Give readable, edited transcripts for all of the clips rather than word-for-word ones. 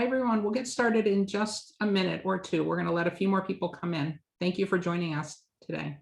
Hi, everyone. We'll get started in just a minute or two. We're going to let a few more people come in. Thank you for joining us today.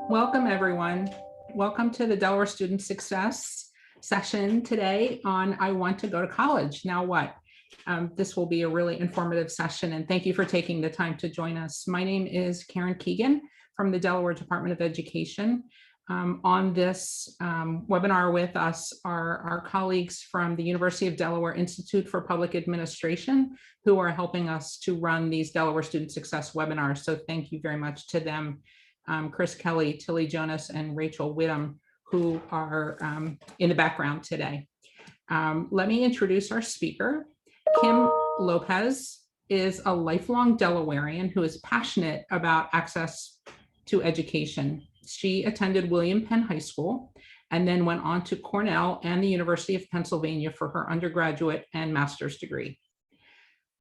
Welcome, everyone. Welcome to the Delaware Student Success session today on I Want to Go to College. Now what? This will be a really informative session, and thank you for taking the time to join us. My name is Karen Keegan from the Delaware Department of Education. On this webinar with us are our colleagues from the University of Delaware Institute for Public Administration, who are helping us to run these Delaware Student Success webinars. So thank you very much to them. Chris Kelly, Tilly Jonas, and Rachel Whittam, who are in the background today. Let me introduce our speaker. Kim Lopez is a lifelong Delawarean who is passionate about access to education. She attended William Penn High School and then went on to Cornell and the University of Pennsylvania for her undergraduate and master's degree.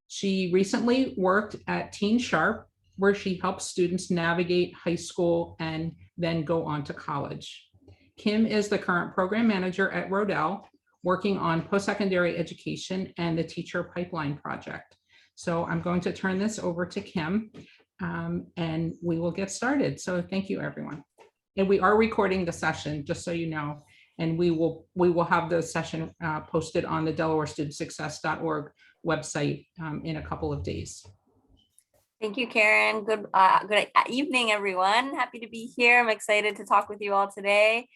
She recently worked at Teen Sharp, where she helps students navigate high school and then go on to college. Kim is the current program manager at Rodell, working on post-secondary education and the teacher pipeline project. So I'm going to turn this over to Kim and we will get started. So thank you, everyone. And we are recording the session, just so you know, and we will have the session posted on the DelawareStudentSuccess.org website in a couple of days. Thank you, Karen. Good evening, everyone. Happy to be here. I'm excited to talk with you all today.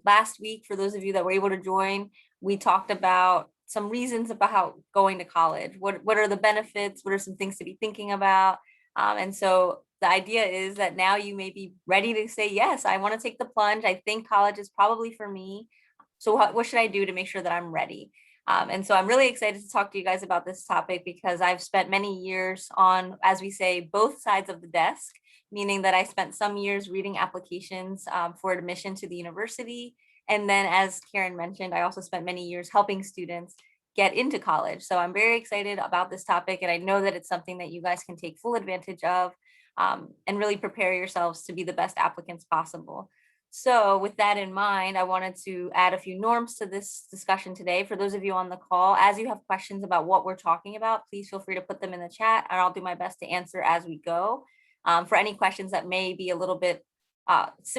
Last week, for those of you that were able to join, we talked about some reasons about going to college. What are the benefits? What are some things to be thinking about? And so the idea is that now you may be ready to say, yes, I want to take the plunge. I think college is probably for me. So what should I do to make sure that I'm ready? And so I'm really excited to talk to you guys about this topic because I've spent many years on, as we say, both sides of the desk, meaning that I spent some years reading applications for admission to the university. And then, as Karen mentioned, I also spent many years helping students get into college. So I'm very excited about this topic. And I know that it's something that you guys can take full advantage of and really prepare yourselves to be the best applicants possible. So with that in mind, I wanted to add a few norms to this discussion today. For those of you on the call, as you have questions about what we're talking about, please feel free to put them in the chat and I'll do my best to answer as we go. For any questions that may be a little bit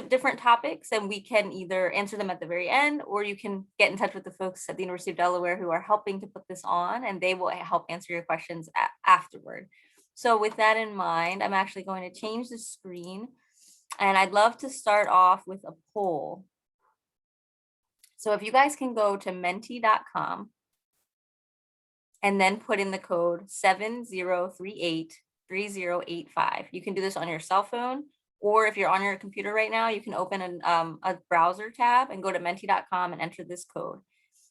different topics, and we can either answer them at the very end, or you can get in touch with the folks at the University of Delaware who are helping to put this on, and they will help answer your questions afterward. So with that in mind, I'm actually going to change the screen. And I'd love to start off with a poll. So if you guys can go to menti.com and then put in the code 70383085. You can do this on your cell phone, or if you're on your computer right now, you can open a browser tab and go to menti.com and enter this code.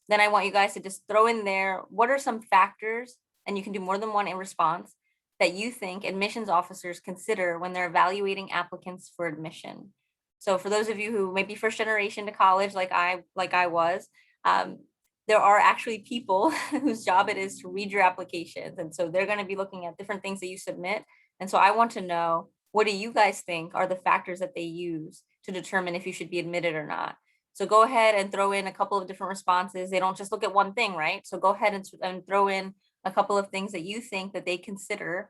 Then I want you guys to just throw in there, what are some factors, and you can do more than one in response, that you think admissions officers consider when they're evaluating applicants for admission. So for those of you who may be first generation to college, like I was, there are actually people whose job it is to read your applications. And so they're going to be looking at different things that you submit. And so I want to know, what do you guys think are the factors that they use to determine if you should be admitted or not? So go ahead and throw in a couple of different responses. They don't just look at one thing, right? So go ahead and throw in a couple of things that you think that they consider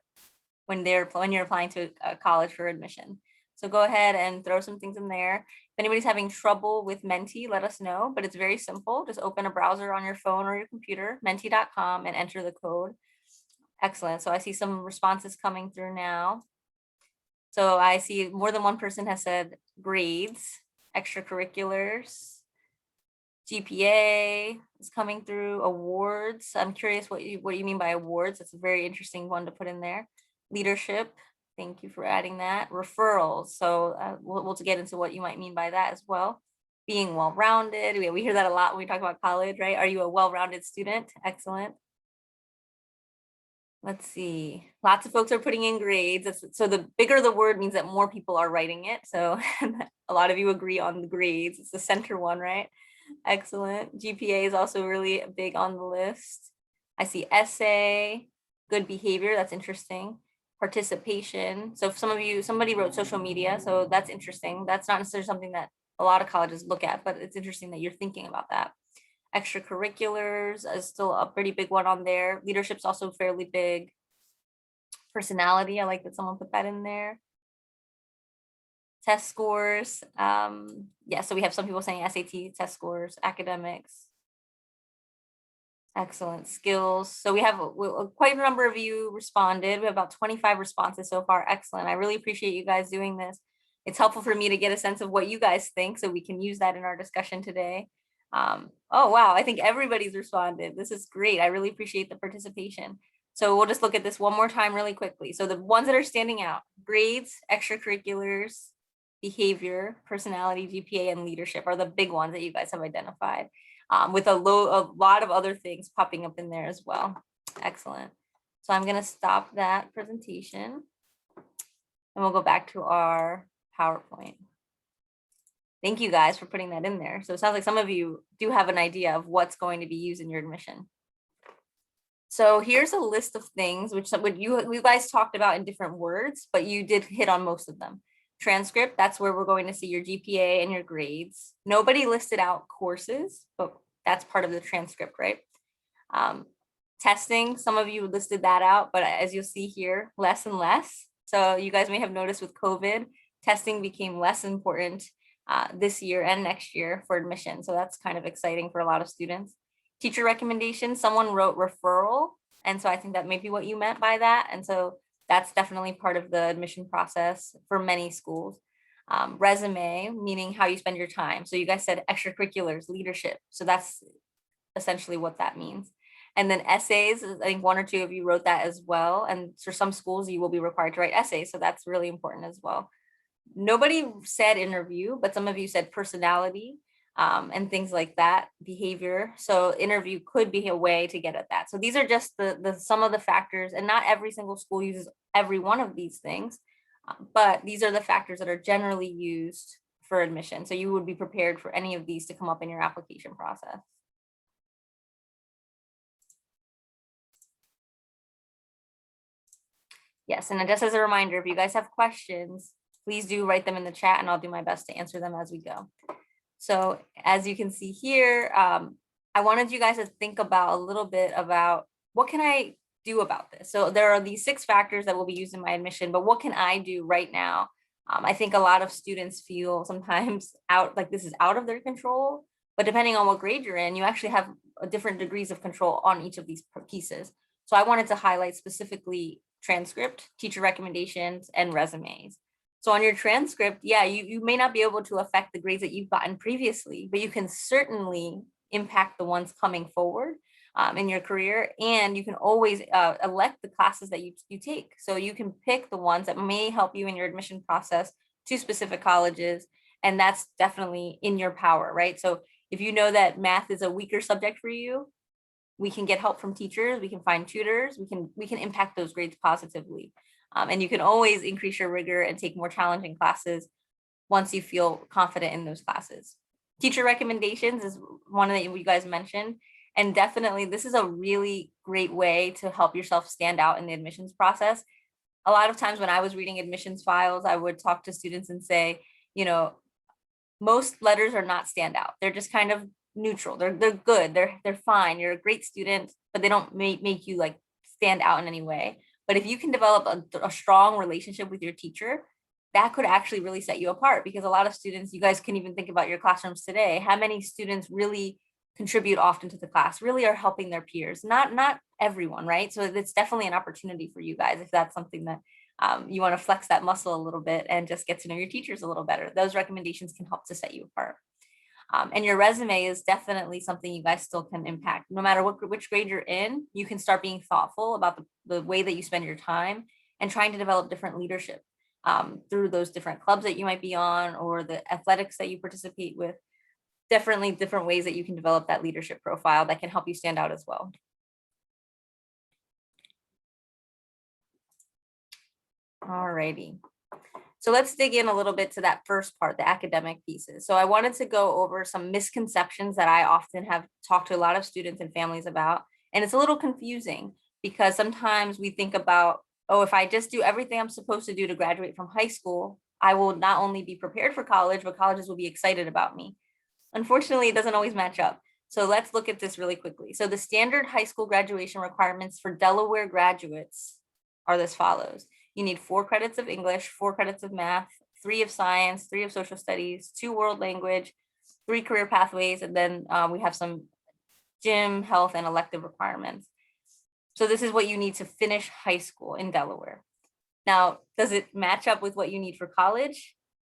when you're applying to a college for admission. So go ahead and throw some things in there. If anybody's having trouble with Menti, let us know, but it's very simple. Just open a browser on your phone or your computer, menti.com, and enter the code. Excellent. So I see some responses coming through now. So I see more than one person has said grades, extracurriculars, GPA is coming through, awards. I'm curious what you mean by awards. That's a very interesting one to put in there. Leadership, Thank you for adding that. Referrals. So we'll get into what you might mean by that as well. Being well-rounded. We hear that a lot when we talk about college, right? Are you a well-rounded student? Excellent. Let's see. Lots of folks are putting in grades. So the bigger the word means that more people are writing it. So a lot of you agree on the grades. It's the center one, right? Excellent. GPA is also really big on the list. I see essay, good behavior. That's interesting. Participation. So if somebody wrote social media. So that's interesting. That's not necessarily something that a lot of colleges look at, but it's interesting that you're thinking about that. Extracurriculars is still a pretty big one on there. Leadership's also fairly big. Personality, I like that someone put that in there. Test scores. Yeah, so we have some people saying SAT test scores, academics. Excellent. Skills. So we have quite a number of you responded. We have about 25 responses so far. Excellent. I really appreciate you guys doing this. It's helpful for me to get a sense of what you guys think so we can use that in our discussion today. Oh, wow. I think everybody's responded. This is great. I really appreciate the participation. So we'll just look at this one more time really quickly. So the ones that are standing out: grades, extracurriculars, behavior, personality, GPA, and leadership are the big ones that you guys have identified, with a lot of other things popping up in there as well. Excellent. So I'm going to stop that presentation and we'll go back to our PowerPoint. Thank you guys for putting that in there. So it sounds like some of you do have an idea of what's going to be used in your admission. So here's a list of things which you guys talked about in different words, but you did hit on most of them. Transcript, that's where we're going to see your GPA and your grades. Nobody listed out courses, but that's part of the transcript, right? Testing, some of you listed that out, but as you'll see here, less and less. So you guys may have noticed with COVID, testing became less important this year and next year for admission. So that's kind of exciting for a lot of students. Teacher recommendations, someone wrote referral. And so I think that may be what you meant by that. And so that's definitely part of the admission process for many schools. Resume, meaning how you spend your time. So you guys said extracurriculars, leadership. So that's essentially what that means. And then essays, I think one or two of you wrote that as well. And for some schools, you will be required to write essays. So that's really important as well. Nobody said interview, but some of you said personality and things like that, behavior. So interview could be a way to get at that. So these are just the some of the factors, and not every single school uses every one of these things, but these are the factors that are generally used for admission. So you would be prepared for any of these to come up in your application process. Yes, and just as a reminder, if you guys have questions, please do write them in the chat and I'll do my best to answer them as we go. So as you can see here, I wanted you guys to think about a little bit about what can I do about this? So there are these 6 factors that will be used in my admission, but what can I do right now? I think a lot of students feel sometimes like this is out of their control, but depending on what grade you're in, you actually have different degrees of control on each of these pieces. So I wanted to highlight specifically transcript, teacher recommendations, and resumes. So on your transcript, yeah, you may not be able to affect the grades that you've gotten previously, but you can certainly impact the ones coming forward in your career. And you can always elect the classes that you take. So you can pick the ones that may help you in your admission process to specific colleges. And that's definitely in your power, right? So if you know that math is a weaker subject for you, we can get help from teachers, we can find tutors, we can impact those grades positively. And you can always increase your rigor and take more challenging classes once you feel confident in those classes. Teacher recommendations is one that you guys mentioned. And definitely this is a really great way to help yourself stand out in the admissions process. A lot of times when I was reading admissions files, I would talk to students and say, you know, most letters are not standout. They're just kind of neutral. They're good. They're fine. You're a great student, but they don't make you like stand out in any way. But if you can develop a strong relationship with your teacher, that could actually really set you apart, because a lot of students, you guys can even think about your classrooms today. How many students really contribute often to the class, really are helping their peers? Not everyone, right? So it's definitely an opportunity for you guys if that's something that you want to flex that muscle a little bit and just get to know your teachers a little better. Those recommendations can help to set you apart. And your resume is definitely something you guys still can impact. No matter which grade you're in, you can start being thoughtful about the way that you spend your time and trying to develop different leadership through those different clubs that you might be on or the athletics that you participate with. Definitely different ways that you can develop that leadership profile that can help you stand out as well. Alrighty. So let's dig in a little bit to that first part, the academic pieces. So I wanted to go over some misconceptions that I often have talked to a lot of students and families about. And it's a little confusing because sometimes we think about, oh, if I just do everything I'm supposed to do to graduate from high school, I will not only be prepared for college, but colleges will be excited about me. Unfortunately, it doesn't always match up. So let's look at this really quickly. So the standard high school graduation requirements for Delaware graduates are as follows. You need 4 credits of English, 4 credits of math, 3 of science, 3 of social studies, 2 world language, 3 career pathways, and then we have some gym, health, and elective requirements. So this is what you need to finish high school in Delaware. Now, does it match up with what you need for college?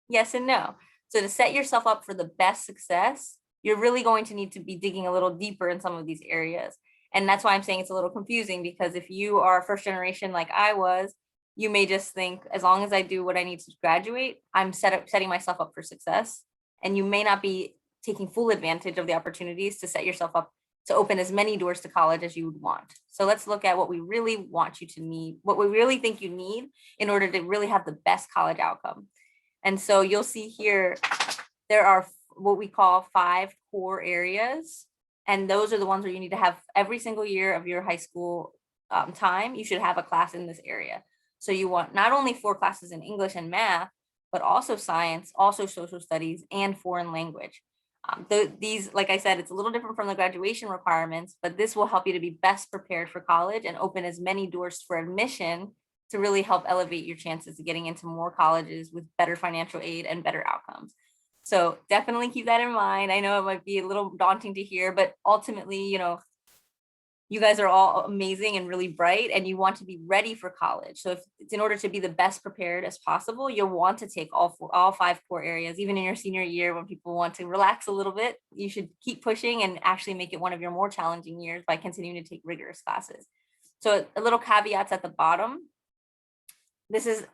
Yes and no. So to set yourself up for the best success, you're really going to need to be digging a little deeper in some of these areas. And that's why I'm saying it's a little confusing, because if you are first generation like I was, you may just think, as long as I do what I need to graduate, I'm setting myself up for success. And you may not be taking full advantage of the opportunities to set yourself up to open as many doors to college as you would want. So let's look at what we really want you to need, what we really think you need in order to really have the best college outcome. And so you'll see here, there are what we call 5 core areas. And those are the ones where you need to have every single year of your high school time, you should have a class in this area. So you want not only 4 classes in English and math, but also science, also social studies, and foreign language. These, like I said, it's a little different from the graduation requirements, but this will help you to be best prepared for college and open as many doors for admission to really help elevate your chances of getting into more colleges with better financial aid and better outcomes. So definitely keep that in mind. I know it might be a little daunting to hear, but ultimately, you know, you guys are all amazing and really bright, and you want to be ready for college. So if it's in order to be the best prepared as possible, you'll want to take all 5 core areas. Even in your senior year, when people want to relax a little bit, you should keep pushing and actually make it one of your more challenging years by continuing to take rigorous classes. So a little caveats at the bottom. This is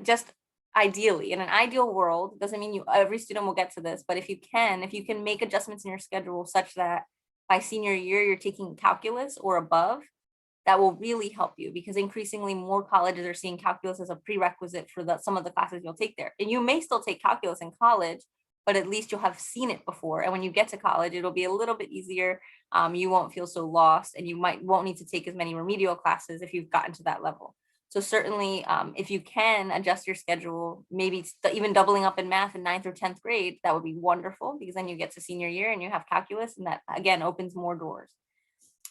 just ideally, in an ideal world, doesn't mean every student will get to this, but if you can make adjustments in your schedule such that by senior year, you're taking calculus or above, that will really help you, because increasingly more colleges are seeing calculus as a prerequisite for some of the classes you'll take there. And you may still take calculus in college, but at least you'll have seen it before. And when you get to college, it'll be a little bit easier. You won't feel so lost, and you won't need to take as many remedial classes if you've gotten to that level. So certainly, if you can adjust your schedule, maybe even doubling up in math in 9th or 10th grade, that would be wonderful, because then you get to senior year and you have calculus, and that again opens more doors.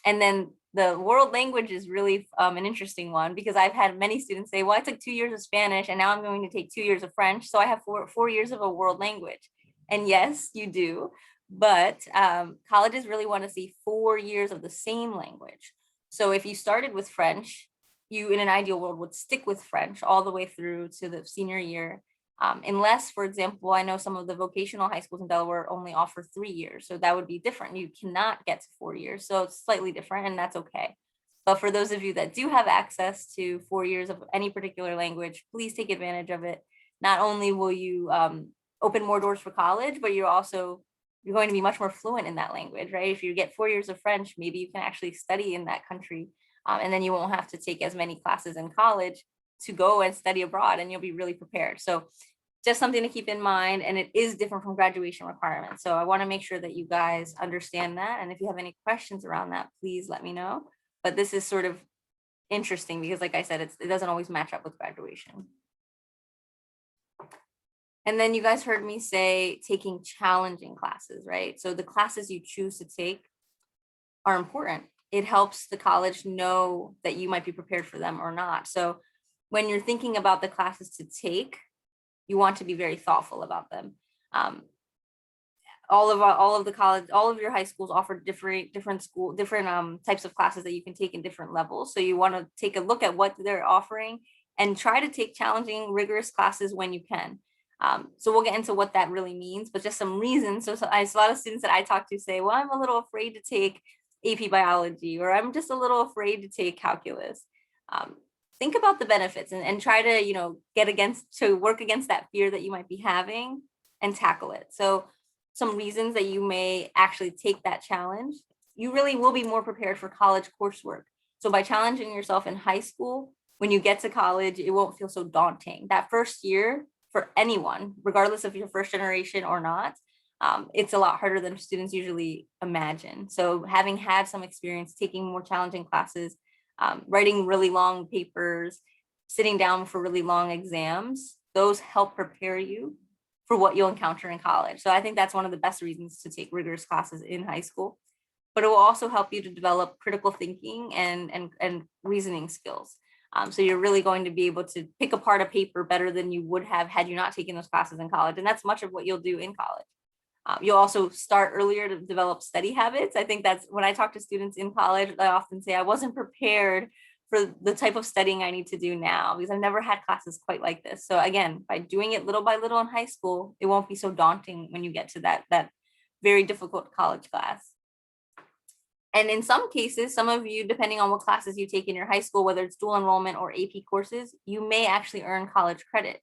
And then the world language is really an interesting one, because I've had many students say, well, I took 2 years of Spanish and now I'm going to take 2 years of French. So I have four years of a world language. And yes, you do. But colleges really want to see 4 years of the same language. So if you started with French, you in an ideal world would stick with French all the way through to the senior year. Unless, for example, I know some of the vocational high schools in Delaware only offer 3 years. So that would be different. You cannot get to 4 years. So it's slightly different, and that's okay. But for those of you that do have access to 4 years of any particular language, please take advantage of it. Not only will you open more doors for college, but you're going to be much more fluent in that language, right? If you get 4 years of French, maybe you can actually study in that country. And then you won't have to take as many classes in college to go and study abroad, and you'll be really prepared. So just something to keep in mind, and it is different from graduation requirements. So I want to make sure that you guys understand that. And if you have any questions around that, please let me know. But this is sort of interesting because, like I said, it doesn't always match up with graduation. And then you guys heard me say taking challenging classes, right? So the classes you choose to take are important. It helps the college know that you might be prepared for them or not. So when you're thinking about the classes to take, you want to be very thoughtful about them. All of your high schools offer different types of classes that you can take in different levels. So you want to take a look at what they're offering and try to take challenging, rigorous classes when you can. So we'll get into what that really means, but just some reasons. So a lot of students that I talk to say, well, I'm a little afraid to take AP biology, or I'm just a little afraid to take calculus. think about the benefits and try to, you know, work against that fear that you might be having and tackle it. So some reasons that you may actually take that challenge, you really will be more prepared for college coursework. So by challenging yourself in high school, when you get to college, it won't feel so daunting. That first year for anyone, regardless if you're first generation or not, it's a lot harder than students usually imagine. So having had some experience taking more challenging classes, writing really long papers, sitting down for really long exams, those help prepare you for what you'll encounter in college. So I think that's one of the best reasons to take rigorous classes in high school. But it will also help you to develop critical thinking and reasoning skills. So you're really going to be able to pick apart a paper better than you would have had you not taken those classes in college. And that's much of what you'll do in college. You'll also start earlier to develop study habits. I think that's when I talk to students in college, I often say I wasn't prepared for the type of studying I need to do now because I've never had classes quite like this. So again, by doing it little by little in high school, it won't be so daunting when you get to that very difficult college class. And in some cases, some of you, depending on what classes you take in your high school, whether it's dual enrollment or AP courses, you may actually earn college credit.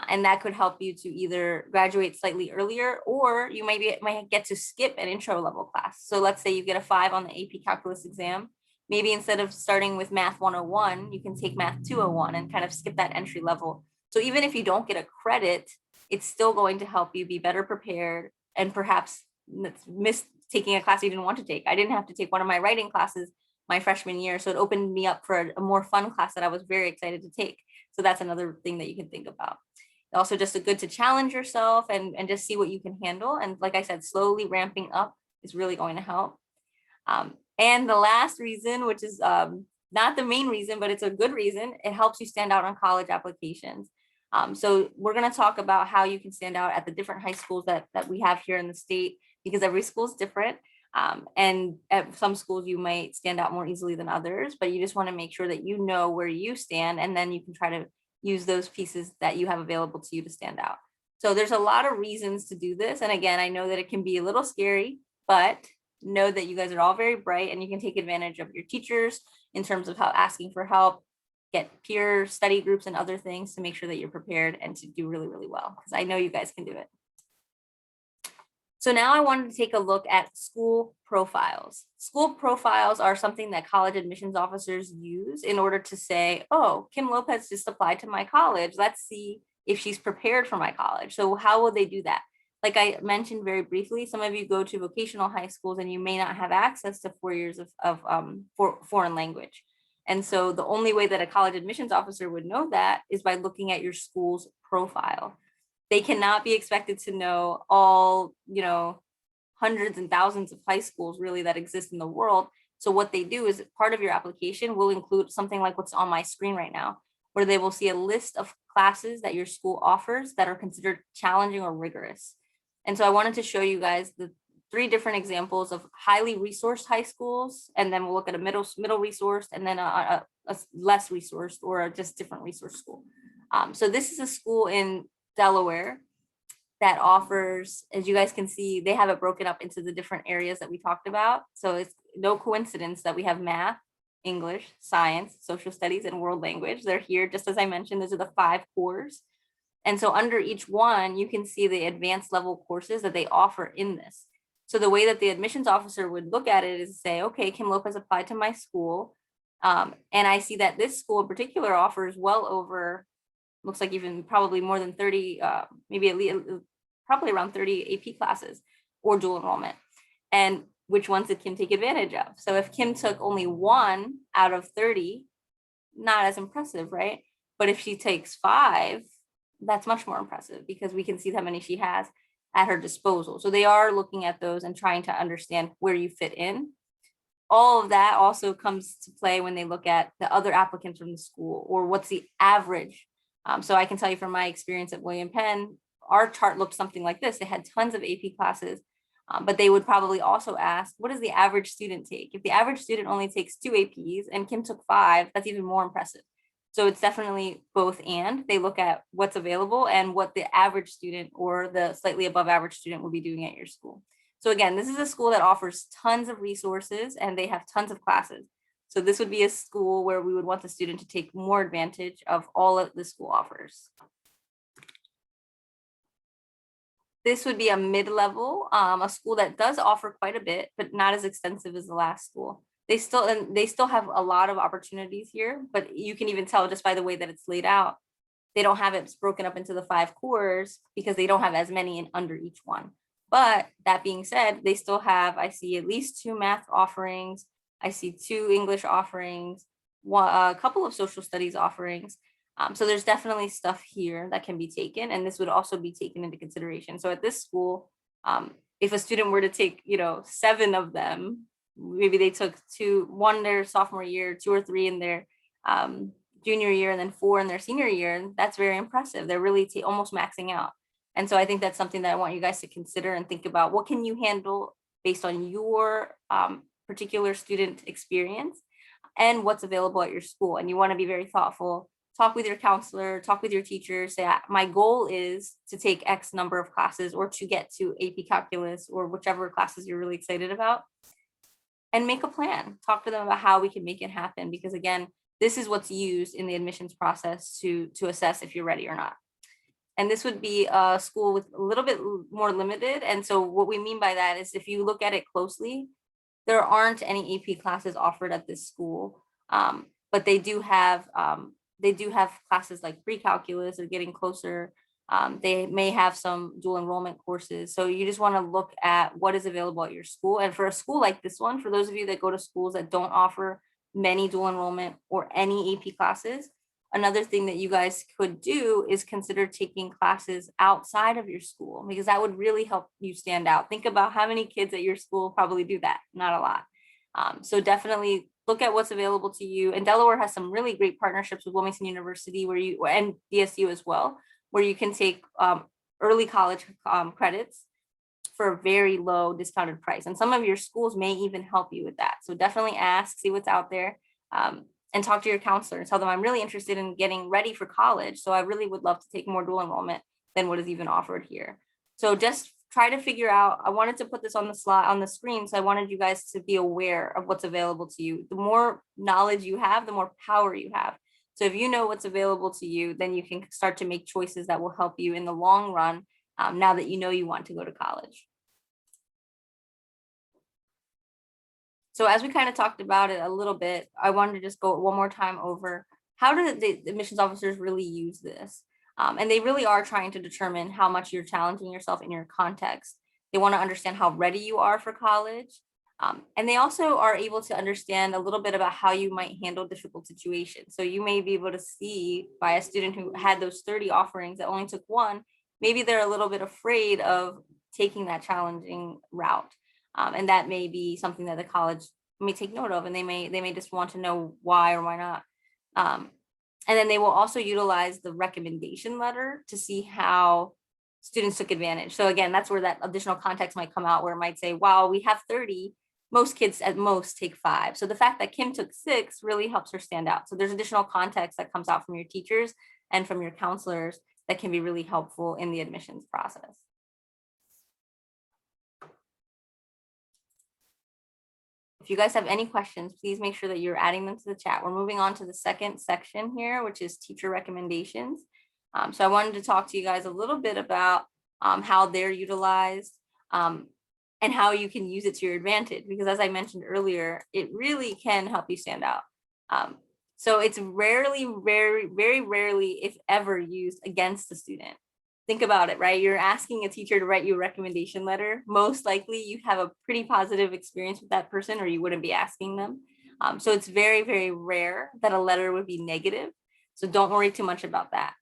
And that could help you to either graduate slightly earlier, or you might get to skip an intro level class. So let's say you get a 5 on the AP calculus exam. Maybe instead of starting with math 101, you can take math 201 and kind of skip that entry level. So even if you don't get a credit, it's still going to help you be better prepared and perhaps miss taking a class you didn't want to take. I didn't have to take one of my writing classes my freshman year. So it opened me up for a more fun class that I was very excited to take. So that's another thing that you can think about. Also just a good to challenge yourself and just see what you can handle. And like I said, slowly ramping up is really going to help. And the last reason, which is not the main reason, but it's a good reason, it helps you stand out on college applications. So we're going to talk about how you can stand out at the different high schools that we have here in the state, because every school is different. And at some schools you might stand out more easily than others, but you just want to make sure that you know where you stand, and then you can try to use those pieces that you have available to you to stand out. So there's a lot of reasons to do this. And again, I know that it can be a little scary, but know that you guys are all very bright and you can take advantage of your teachers in terms of how asking for help, get peer study groups and other things to make sure that you're prepared and to do really, really well, because I know you guys can do it. So now I wanted to take a look at school profiles. School profiles are something that college admissions officers use in order to say, oh, Kim Lopez just applied to my college. Let's see if she's prepared for my college. So how will they do that? Like I mentioned very briefly, some of you go to vocational high schools and you may not have access to 4 years of foreign language. And so the only way that a college admissions officer would know that is by looking at your school's profile. They cannot be expected to know all, you know, hundreds and thousands of high schools really that exist in the world. So what they do is part of your application will include something like what's on my screen right now, where they will see a list of classes that your school offers that are considered challenging or rigorous. And so I wanted to show you guys the 3 different examples of highly resourced high schools, and then we'll look at a middle resourced, and then a less resourced or a just different resource school. So this is a school in Delaware that offers, as you guys can see, they have it broken up into the different areas that we talked about. So it's no coincidence that we have math, English, science, social studies, and world language. They're here, just as I mentioned, those are the 5 cores. And so under each one, you can see the advanced level courses that they offer in this. So the way that the admissions officer would look at it is say, okay, Kim Lopez applied to my school. And I see that this school in particular offers well over, looks like even probably more than 30, maybe at least probably around 30 AP classes or dual enrollment. And which ones did Kim take advantage of? So if Kim took only 1 out of 30, not as impressive, right? But if she takes 5, that's much more impressive because we can see how many she has at her disposal. So they are looking at those and trying to understand where you fit in. All of that also comes to play when they look at the other applicants from the school or what's the average. So I can tell you from my experience at William Penn, our chart looked something like this. They had tons of AP classes, but they would probably also ask, what does the average student take? If the average student only takes 2 APs and Kim took 5, that's even more impressive. So it's definitely both and. They look at what's available and what the average student or the slightly above average student will be doing at your school. So again, this is a school that offers tons of resources and they have tons of classes. So this would be a school where we would want the student to take more advantage of all that the school offers. This would be a mid-level, a school that does offer quite a bit, but not as extensive as the last school. They still have a lot of opportunities here, but you can even tell just by the way that it's laid out. They don't have it broken up into the 5 cores because they don't have as many in under each one. But that being said, they still have, I see at least 2 math offerings. I see 2 English offerings, a couple of social studies offerings. So there's definitely stuff here that can be taken, and this would also be taken into consideration. So at this school, if a student were to take, 7 of them, maybe they took 1 their sophomore year, 2 or 3 in their junior year, and then 4 in their senior year, that's very impressive. They're really almost maxing out. And so I think that's something that I want you guys to consider and think about. What can you handle based on your particular student experience and what's available at your school? And you want to be very thoughtful. Talk with your counselor, talk with your teacher, say, my goal is to take X number of classes or to get to AP Calculus or whichever classes you're really excited about, and make a plan. Talk to them about how we can make it happen, because again, this is what's used in the admissions process to assess if you're ready or not. And this would be a school with a little bit more limited. And so what we mean by that is if you look at it closely, there aren't any AP classes offered at this school, but they do have classes like pre-calculus or getting closer. They may have some dual enrollment courses. So you just want to look at what is available at your school. And for a school like this one, for those of you that go to schools that don't offer many dual enrollment or any AP classes, another thing that you guys could do is consider taking classes outside of your school, because that would really help you stand out. Think about how many kids at your school probably do that. Not a lot. So definitely look at what's available to you. And Delaware has some really great partnerships with Wilmington University and DSU as well, where you can take early college credits for a very low discounted price. And some of your schools may even help you with that. So definitely ask, see what's out there, and talk to your counselor and tell them, I'm really interested in getting ready for college. So I really would love to take more dual enrollment than what is even offered here. So just try to figure out, I wanted to put this on the slide on the screen. So I wanted you guys to be aware of what's available to you. The more knowledge you have, the more power you have. So if you know what's available to you, then you can start to make choices that will help you in the long run, now that you know you want to go to college. So as we kind of talked about it a little bit, I wanted to just go one more time over how do the admissions officers really use this? And they really are trying to determine how much you're challenging yourself in your context. They want to understand how ready you are for college. And they also are able to understand a little bit about how you might handle difficult situations. So you may be able to see by a student who had those 30 offerings that only took 1, maybe they're a little bit afraid of taking that challenging route. And that may be something that the college may take note of, and they may just want to know why or why not. And then they will also utilize the recommendation letter to see how students took advantage. So again, that's where that additional context might come out, where it might say, wow, we have 30, most kids at most take 5. So the fact that Kim took 6 really helps her stand out. So there's additional context that comes out from your teachers and from your counselors that can be really helpful in the admissions process. If you guys have any questions, please make sure that you're adding them to the chat. We're moving on to the second section here, which is teacher recommendations. So I wanted to talk to you guys a little bit about how they're utilized and how you can use it to your advantage, because as I mentioned earlier, it really can help you stand out. So it's rarely, very rarely, if ever, used against the student. Think about it, right? You're asking a teacher to write you a recommendation letter. Most likely you have a pretty positive experience with that person, or you wouldn't be asking them. So it's very, very rare that a letter would be negative. So don't worry too much about that.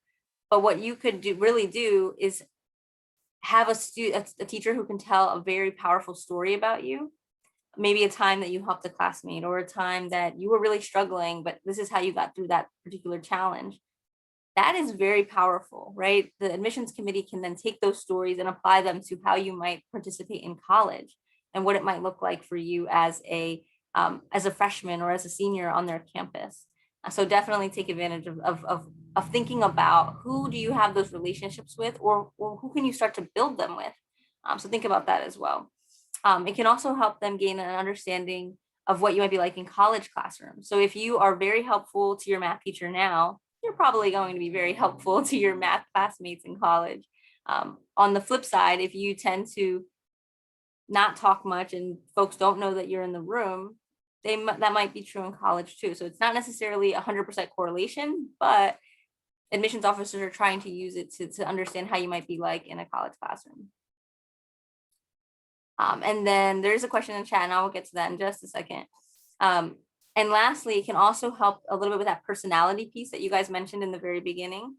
But what you could really do is have a teacher who can tell a very powerful story about you. Maybe a time that you helped a classmate, or a time that you were really struggling, but this is how you got through that particular challenge. That is very powerful, right? The admissions committee can then take those stories and apply them to how you might participate in college and what it might look like for you as a freshman or as a senior on their campus. So definitely take advantage of thinking about who do you have those relationships with, or who can you start to build them with. So think about that as well. It can also help them gain an understanding of what you might be like in college classrooms. So if you are very helpful to your math teacher now, you're probably going to be very helpful to your math classmates in college. On the flip side, if you tend to not talk much and folks don't know that you're in the room, that might be true in college too. So it's not necessarily 100% correlation, but admissions officers are trying to use it to understand how you might be like in a college classroom. And then there's a question in chat, and I will get to that in just a second. And lastly, it can also help a little bit with that personality piece that you guys mentioned in the very beginning.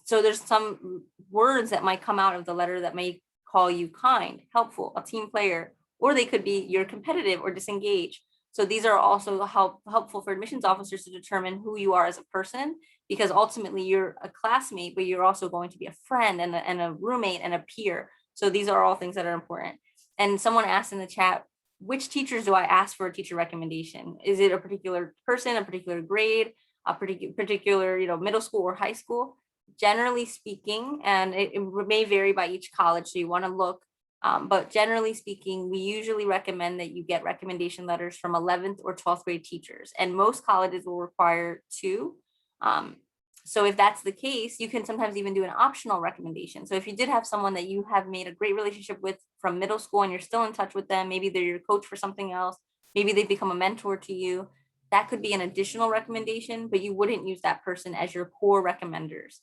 So there's some words that might come out of the letter that may call you kind, helpful, a team player, or they could be you're competitive or disengaged. So these are also helpful for admissions officers to determine who you are as a person, because ultimately you're a classmate, but you're also going to be a friend and a roommate and a peer. So these are all things that are important. And someone asked in the chat, which teachers do I ask for a teacher recommendation? Is it a particular person, a particular grade, a particular, middle school or high school? Generally speaking, and it may vary by each college, so you want to look, but generally speaking, we usually recommend that you get recommendation letters from 11th or 12th grade teachers, and most colleges will require 2. So if that's the case, you can sometimes even do an optional recommendation. So if you did have someone that you have made a great relationship with from middle school and you're still in touch with them, maybe they're your coach for something else, maybe they become a mentor to you, that could be an additional recommendation, but you wouldn't use that person as your core recommenders.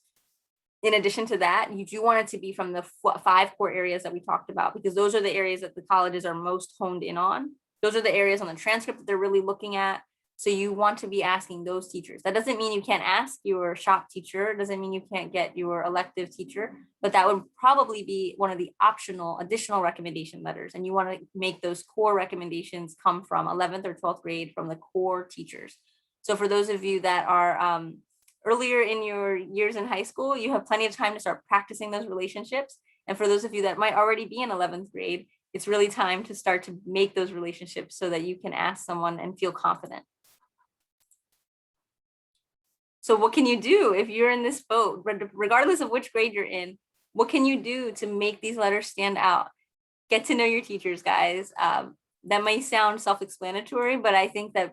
In addition to that, you do want it to be from the 5 core areas that we talked about, because those are the areas that the colleges are most honed in on. Those are the areas on the transcript that they're really looking at. So you want to be asking those teachers. That doesn't mean you can't ask your shop teacher. It doesn't mean you can't get your elective teacher, but that would probably be one of the optional additional recommendation letters. And you want to make those core recommendations come from 11th or 12th grade from the core teachers. So for those of you that are earlier in your years in high school, you have plenty of time to start practicing those relationships. And for those of you that might already be in 11th grade, it's really time to start to make those relationships so that you can ask someone and feel confident. So what can you do if you're in this boat, regardless of which grade you're in? What can you do to make these letters stand out? Get to know your teachers, guys. That might sound self-explanatory, but I think that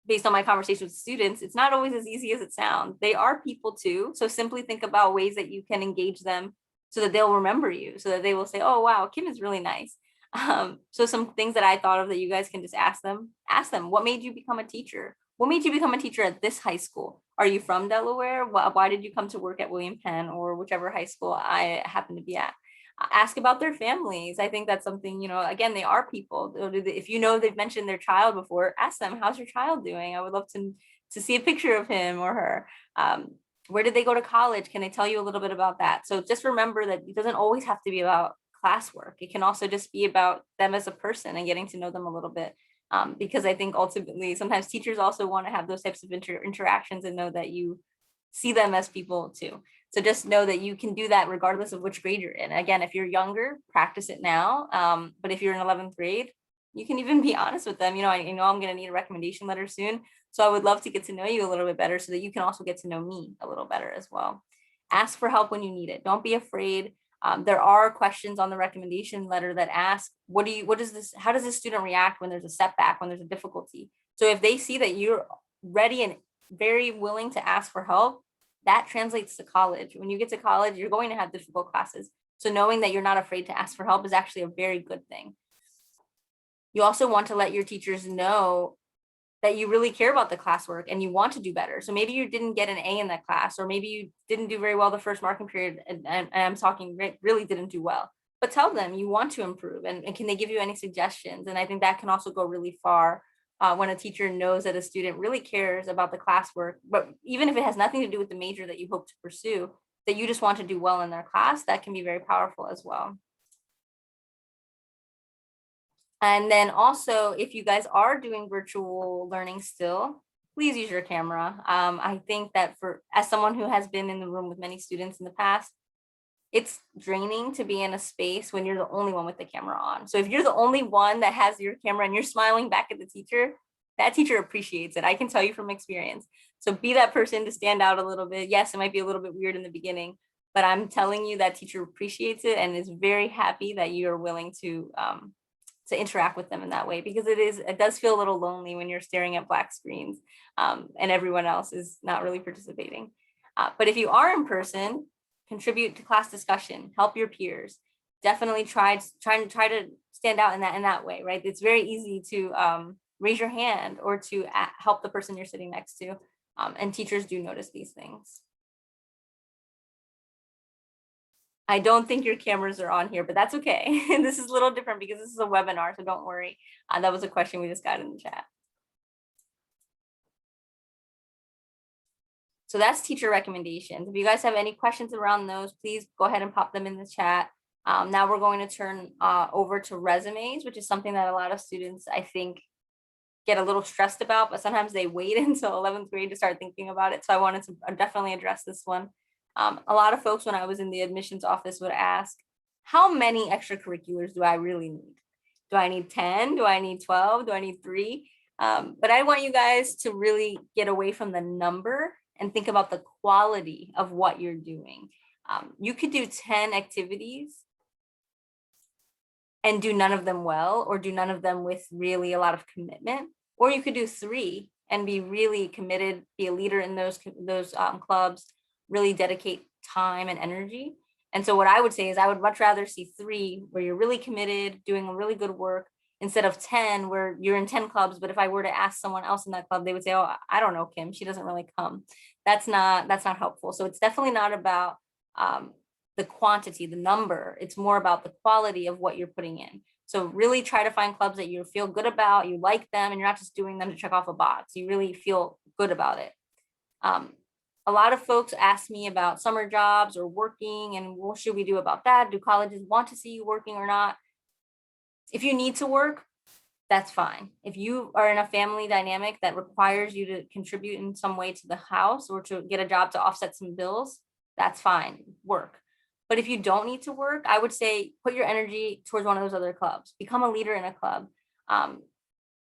based on my conversation with students, it's not always as easy as it sounds. They are people too. So simply think about ways that you can engage them so that they'll remember you, so that they will say, oh, wow, Kim is really nice. So some things that I thought of that you guys can just ask them, what made you become a teacher? What made you become a teacher at this high school? Are you from Delaware? Why did you come to work at William Penn or whichever high school I happen to be at? Ask about their families. I think that's something, again, they are people. If they've mentioned their child before, ask them, how's your child doing? I would love to see a picture of him or her. Where did they go to college? Can they tell you a little bit about that? So just remember that it doesn't always have to be about classwork. It can also just be about them as a person and getting to know them a little bit. Because I think ultimately sometimes teachers also want to have those types of interactions and know that you see them as people too. So just know that you can do that regardless of which grade you're in. Again, if you're younger, practice it now. But if you're in 11th grade, you can even be honest with them. I know I'm going to need a recommendation letter soon. So I would love to get to know you a little bit better so that you can also get to know me a little better as well. Ask for help when you need it. Don't be afraid. There are questions on the recommendation letter that ask, how does this student react when there's a setback, when there's a difficulty? So if they see that you're ready and very willing to ask for help, that translates to college. When you get to college, you're going to have difficult classes. So knowing that you're not afraid to ask for help is actually a very good thing. You also want to let your teachers know that you really care about the classwork and you want to do better. So maybe you didn't get an A in that class, or maybe you didn't do very well the first marking period, and I'm talking really didn't do well. But tell them you want to improve, and can they give you any suggestions? And I think that can also go really far when a teacher knows that a student really cares about the classwork, but even if it has nothing to do with the major that you hope to pursue, that you just want to do well in their class, that can be very powerful as well. And then also, if you guys are doing virtual learning still, please use your camera. I think that as someone who has been in the room with many students in the past, it's draining to be in a space when you're the only one with the camera on. So if you're the only one that has your camera and you're smiling back at the teacher, that teacher appreciates it. I can tell you from experience. So be that person to stand out a little bit. Yes, it might be a little bit weird in the beginning, but I'm telling you that teacher appreciates it and is very happy that you're willing to to interact with them in that way, because it does feel a little lonely when you're staring at black screens and everyone else is not really participating. But if you are in person, contribute to class discussion, help your peers. Definitely try to stand out in that way, right? It's very easy to raise your hand or to help the person you're sitting next to. And teachers do notice these things. I don't think your cameras are on here, but that's okay. This is a little different because this is a webinar, so don't worry. That was a question we just got in the chat. So that's teacher recommendations. If you guys have any questions around those, please go ahead and pop them in the chat. Now we're going to turn over to resumes, which is something that a lot of students, I think, get a little stressed about, but sometimes they wait until 11th grade to start thinking about it. So I wanted to definitely address this one. A lot of folks, when I was in the admissions office, would ask, how many extracurriculars do I really need? Do I need 10? Do I need 12? Do I need 3? But I want you guys to really get away from the number and think about the quality of what you're doing. You could do 10 activities and do none of them well, or do none of them with really a lot of commitment, or you could do 3 and be really committed, be a leader in those clubs, really dedicate time and energy. And so what I would say is I would much rather see 3 where you're really committed, doing really good work, instead of 10 where you're in 10 clubs, but if I were to ask someone else in that club, they would say, oh, I don't know, Kim, she doesn't really come. That's not helpful. So it's definitely not about the quantity, the number. It's more about the quality of what you're putting in. So really try to find clubs that you feel good about, you like them, and you're not just doing them to check off a box. You really feel good about it. A lot of folks ask me about summer jobs or working, and what should we do about that? Do colleges want to see you working or not? If you need to work, that's fine. If you are in a family dynamic that requires you to contribute in some way to the house or to get a job to offset some bills, that's fine, work. But if you don't need to work, I would say put your energy towards one of those other clubs, become a leader in a club.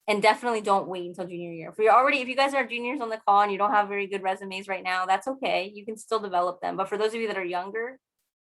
And definitely don't wait until junior year. If you guys are juniors on the call and you don't have very good resumes right now, that's okay. You can still develop them. But for those of you that are younger,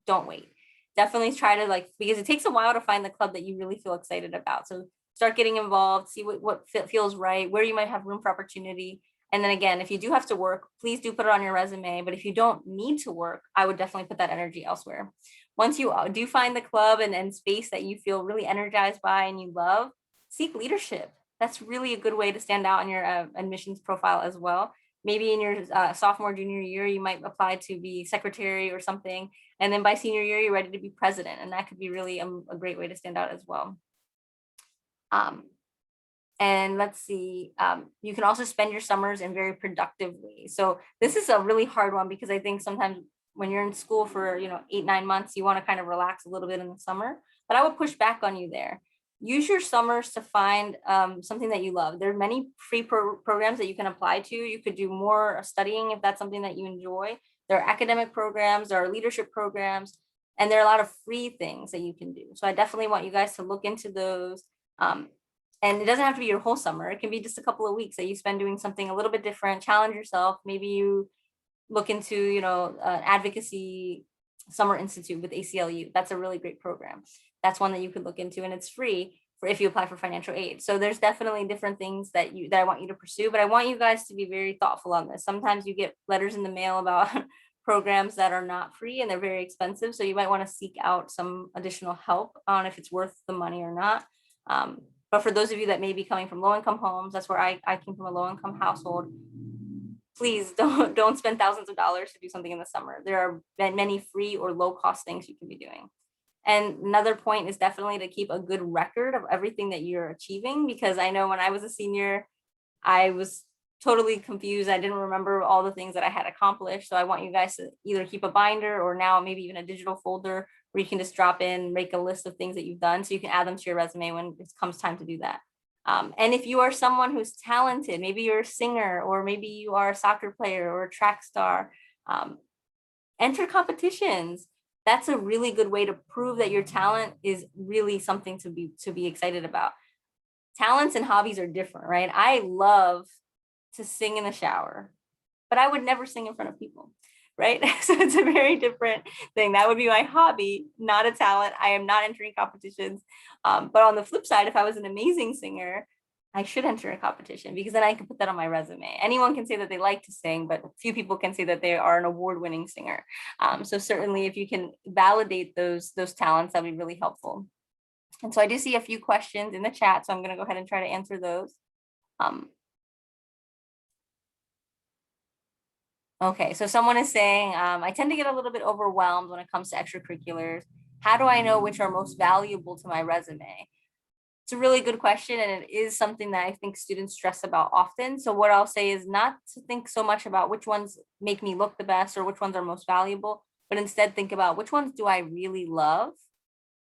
don't wait. Definitely try to because it takes a while to find the club that you really feel excited about. So start getting involved, see what feels right, where you might have room for opportunity. And then again, if you do have to work, please do put it on your resume. But if you don't need to work, I would definitely put that energy elsewhere. Once you do find the club and space that you feel really energized by and you love, seek leadership. That's really a good way to stand out in your admissions profile as well. Maybe in your sophomore, junior year, you might apply to be secretary or something. And then by senior year, you're ready to be president. And that could be really a great way to stand out as well. And let's see, you can also spend your summers in very productive ways. So this is a really hard one because I think sometimes when you're in school for 8-9 months, you want to kind of relax a little bit in the summer. But I would push back on you there. Use your summers to find something that you love. There are many free programs that you can apply to. You could do more studying if that's something that you enjoy. There are academic programs, there are leadership programs, and there are a lot of free things that you can do. So I definitely want you guys to look into those. And it doesn't have to be your whole summer. It can be just a couple of weeks that you spend doing something a little bit different, challenge yourself. Maybe you look into, advocacy summer institute with ACLU. That's a really great program. That's one that you could look into, and it's free if you apply for financial aid. So there's definitely different things that I want you to pursue, but I want you guys to be very thoughtful on this. Sometimes you get letters in the mail about programs that are not free and they're very expensive. So you might want to seek out some additional help on if it's worth the money or not. But for those of you that may be coming from low-income homes, that's where I came from, a low-income household. Please don't spend thousands of dollars to do something in the summer. There are many free or low-cost things you can be doing. And another point is definitely to keep a good record of everything that you're achieving, because I know when I was a senior, I was totally confused. I didn't remember all the things that I had accomplished. So I want you guys to either keep a binder or now maybe even a digital folder where you can just drop in, make a list of things that you've done so you can add them to your resume when it comes time to do that. And if you are someone who's talented, maybe you're a singer, or maybe you are a soccer player or a track star, enter competitions. That's a really good way to prove that your talent is really something to be excited about. Talents and hobbies are different, right? I love to sing in the shower, but I would never sing in front of people. right? So it's a very different thing. That would be my hobby, not a talent. I am not entering competitions. But on the flip side, if I was an amazing singer, I should enter a competition because then I can put that on my resume. Anyone can say that they like to sing, but few people can say that they are an award-winning singer. So certainly if you can validate those talents, that'd be really helpful. And so I do see a few questions in the chat, so I'm going to go ahead and try to answer those. Okay, so someone is saying, I tend to get a little bit overwhelmed when it comes to extracurriculars. How do I know which are most valuable to my resume? It's a really good question, and it is something that I think students stress about often. So what I'll say is not to think so much about which ones make me look the best or which ones are most valuable, but instead think about which ones do I really love?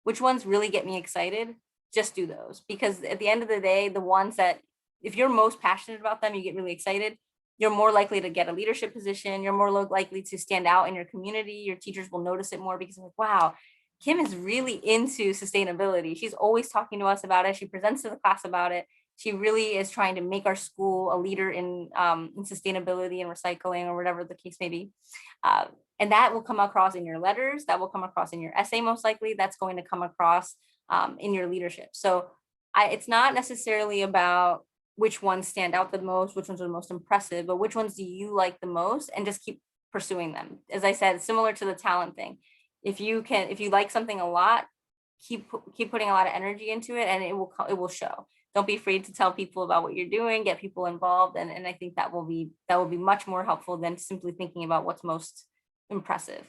Which ones really get me excited? Just do those, because at the end of the day, the ones that, if you're most passionate about them, you get really excited, you're more likely to get a leadership position. You're more likely to stand out in your community. Your teachers will notice it more because like, wow, Kim is really into sustainability. She's always talking to us about it. She presents to the class about it. She really is trying to make our school a leader in sustainability and recycling or whatever the case may be. And that will come across in your letters. That will come across in your essay, most likely. That's going to come across in your leadership. So it's not necessarily about which ones stand out the most, which ones are the most impressive, but which ones do you like the most, and just keep pursuing them. As I said, similar to the talent thing. If you like something a lot, keep putting a lot of energy into it, and it will show. Don't be afraid to tell people about what you're doing, get people involved, and I think that will be much more helpful than simply thinking about what's most impressive.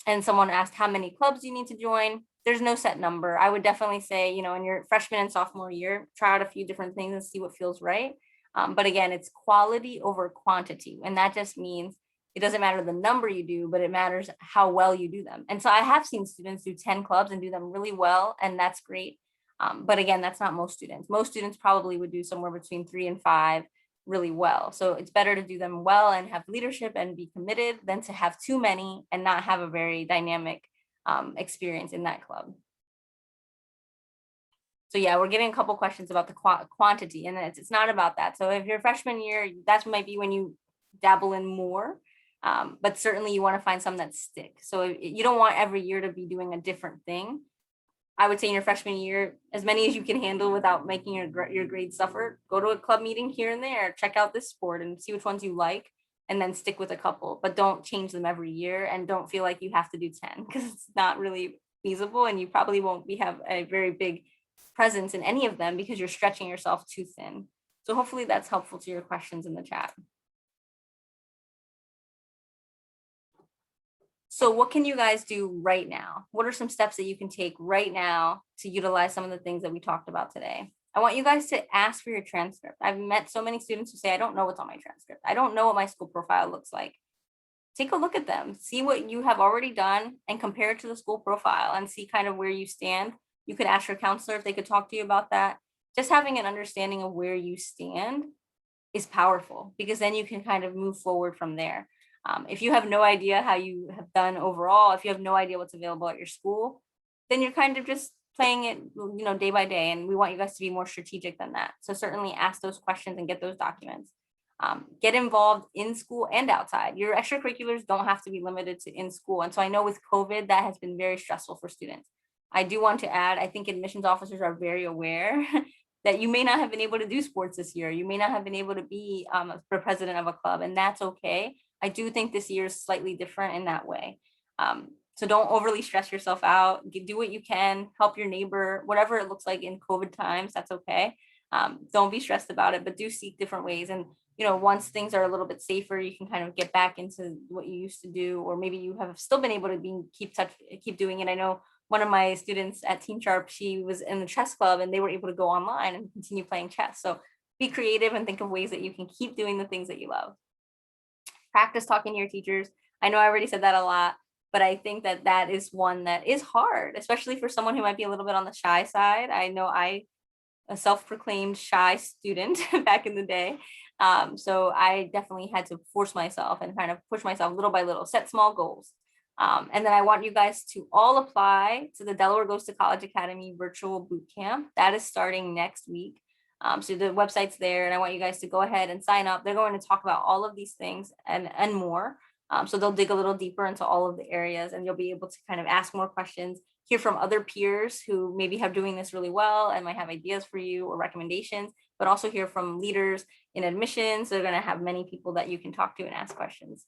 And someone asked how many clubs you need to join. There's no set number. I would definitely say, in your freshman and sophomore year, try out a few different things and see what feels right. But again, it's quality over quantity. And that just means it doesn't matter the number you do, but it matters how well you do them. And so I have seen students do 10 clubs and do them really well, and that's great. But again, that's not most students. Most students probably would do somewhere between 3 and 5 really well. So it's better to do them well and have leadership and be committed than to have too many and not have a very dynamic experience in that club. So yeah, we're getting a couple questions about the quantity, and it's not about that. So if you're freshman year, that might be when you dabble in more, but certainly you want to find some that stick. So you don't want every year to be doing a different thing. I would say in your freshman year, as many as you can handle without making your grades suffer. Go to a club meeting here and there, check out this sport and see which ones you like, and then stick with a couple, but don't change them every year, and don't feel like you have to do 10 because it's not really feasible, and you probably won't have a very big presence in any of them because you're stretching yourself too thin. So hopefully that's helpful to your questions in the chat. So what can you guys do right now? What are some steps that you can take right now to utilize some of the things that we talked about today? I want you guys to ask for your transcript. I've met so many students who say, I don't know what's on my transcript. I don't know what my school profile looks like. Take a look at them, see what you have already done, and compare it to the school profile and see kind of where you stand. You could ask your counselor if they could talk to you about that. Just having an understanding of where you stand is powerful, because then you can kind of move forward from there. If you have no idea how you have done overall, if you have no idea what's available at your school, then you're kind of just playing it, day by day. And we want you guys to be more strategic than that. So certainly ask those questions and get those documents. Get involved in school and outside. Your extracurriculars don't have to be limited to in school. And so I know with COVID, that has been very stressful for students. I do want to add, I think admissions officers are very aware that you may not have been able to do sports this year. You may not have been able to be the president of a club, and that's okay. I do think this year is slightly different in that way. So don't overly stress yourself out. Do what you can, help your neighbor, whatever it looks like in COVID times, that's okay. Don't be stressed about it, but do seek different ways. And once things are a little bit safer, you can kind of get back into what you used to do, or maybe you have still been able to keep doing it. I know one of my students at Team Sharp, she was in the chess club and they were able to go online and continue playing chess. So be creative and think of ways that you can keep doing the things that you love. Practice talking to your teachers. I know I already said that a lot, but I think that is one that is hard, especially for someone who might be a little bit on the shy side. I know a self-proclaimed shy student back in the day. So I definitely had to force myself and kind of push myself little by little, set small goals. And then I want you guys to all apply to the Delaware Goes to College Academy virtual boot camp. That is starting next week. So the website's there, and I want you guys to go ahead and sign up. They're going to talk about all of these things and more. So they'll dig a little deeper into all of the areas, and you'll be able to kind of ask more questions, hear from other peers who maybe have doing this really well and might have ideas for you or recommendations, but also hear from leaders in admissions. They're going to have many people that you can talk to and ask questions.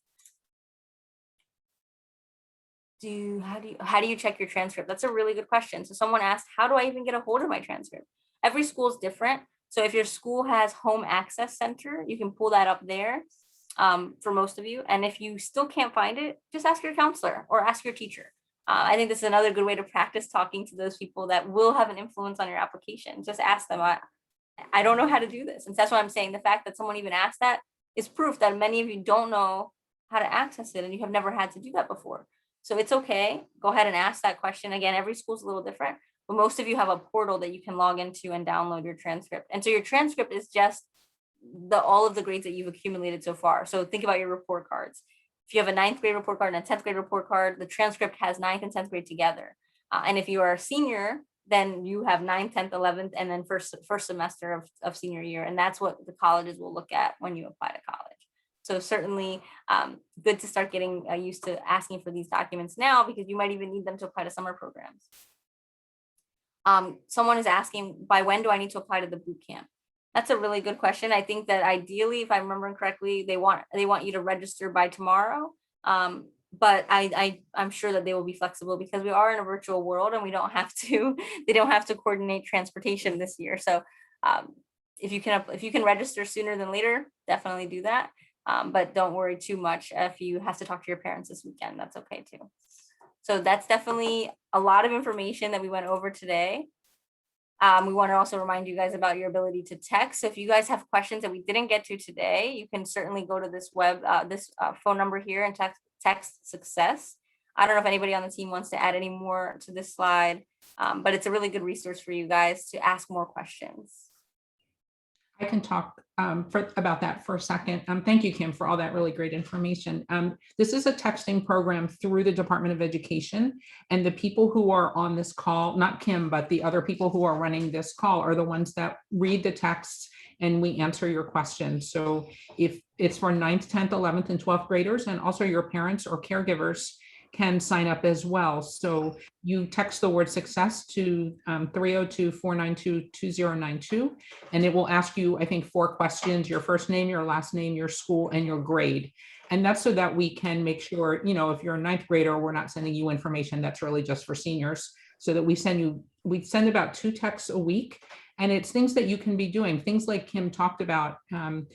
How do you check your transcript? That's a really good question. So someone asked, how do I even get a hold of my transcript? Every school is different. So if your school has home access center, you can pull that up there for most of you. And if you still can't find it, just ask your counselor or ask your teacher. I think this is another good way to practice talking to those people that will have an influence on your application. Just ask them, I don't know how to do this. And that's what I'm saying. The fact that someone even asked that is proof that many of you don't know how to access it and you have never had to do that before. So it's okay. Go ahead and ask that question. Again, every school is a little different, but most of you have a portal that you can log into and download your transcript. And so your transcript is just all of the grades that you've accumulated so far. So think about your report cards. If you have a 9th grade report card and a 10th grade report card, the transcript has 9th and 10th grade together. And if you are a senior, then you have 9th, 10th, 11th, and then first semester of senior year. And that's what the colleges will look at when you apply to college. So certainly good to start getting used to asking for these documents now, because you might even need them to apply to summer programs. Someone is asking, by when do I need to apply to the boot camp? That's a really good question. I think that ideally, if I'm remembering correctly, they want you to register by tomorrow. But I'm sure that they will be flexible because we are in a virtual world and they don't have to coordinate transportation this year. So if you can register sooner than later, definitely do that. But don't worry too much if you have to talk to your parents this weekend. That's okay too. So that's definitely a lot of information that we went over today. We want to also remind you guys about your ability to text. So if you guys have questions that we didn't get to today, you can certainly go to this phone number here and text success. I don't know if anybody on the team wants to add any more to this slide, but it's a really good resource for you guys to ask more questions. I can talk about that for a second. Thank you, Kim, for all that really great information. This is a texting program through the Department of Education, and the people who are on this call, not Kim, but the other people who are running this call are the ones that read the texts and we answer your questions. So if it's for 9th, 10th, 11th, and 12th graders, and also your parents or caregivers can sign up as well. So you text the word success to 302-492-2092, and it will ask you, I think, 4 questions: your first name, your last name, your school, and your grade. And that's so that we can make sure, if you're a 9th grader, we're not sending you information that's really just for seniors, so that we send about 2 texts a week. And it's things that you can be doing, things like Kim talked about, time